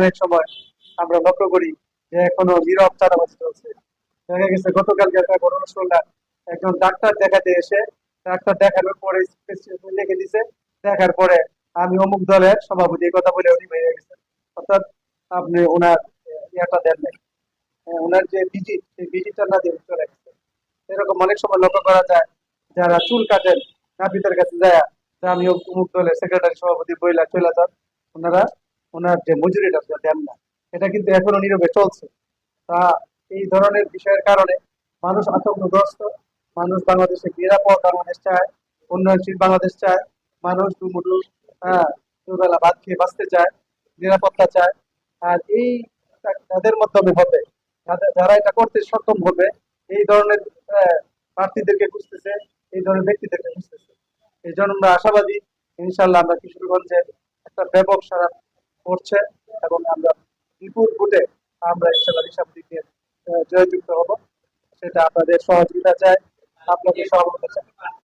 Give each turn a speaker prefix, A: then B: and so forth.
A: অনেক সময় আমরা লক্ষ্য করি যে এখনো নীরব চাঁদাবাজি চলছে। দেখা গেছে গতকালকে একটা ঘটনা শুনলাম, একজন ডাক্তার দেখাতে এসে ডাক্তার দেখানোর পরে prescription লিখে দিছে, দেখার পরে আমি অমুক দলের সভাপতি এই কথা বলে উনি বেরিয়ে গেছেন। অর্থাৎ আপনি ওনার ইয়েটা দেন নাই, ওনার যে ভিজিট সেই ভিজিটটা না দিয়ে চলে গেছে। এরকম অনেক সময় লক্ষ্য করা যায়, যারা চুল কাটেন নাপিতের কাছে যায় যে আমি অমুক দলের সেক্রেটারি সভাপতি বইলা চলে যান, ওনারা ওনার যে মজুরিটা সেটা দেন না। এটা কিন্তু এখনো নীরবে চলছে। তা এই ধরনের বিষয়ের কারণে মানুষ আতঙ্কগ্রস্ত। মানুষ বাংলাদেশে নিরাপদ বাংলাদেশ চায়, উন্নয়নশীল বাংলাদেশ চায়। মানুষ দুমুঠো দুবেলা ভাত খেয়ে বাঁচতে চায়, নিরাপত্তা চায়। আর এই তাদের মাধ্যমে হবে, যারা এটা করতে সক্ষম হবে, এই ধরনের প্রার্থীদেরকে খুঁজতেছে, এই ধরনের ব্যক্তিদেরকে খুঁজতেছে। এই জন্য আমরা আশাবাদী, ইনশাল্লাহ আমরা কিশোরগঞ্জে একটা ব্যাপক সারা করছে, এবং আমরা বিপুল ভোটে আমরা ইনশাল্লাহ রিশাদ দিকে জয়যুক্ত হব। সেটা আপনাদের সহযোগিতা চাই, আপনাদের সহমত চাই।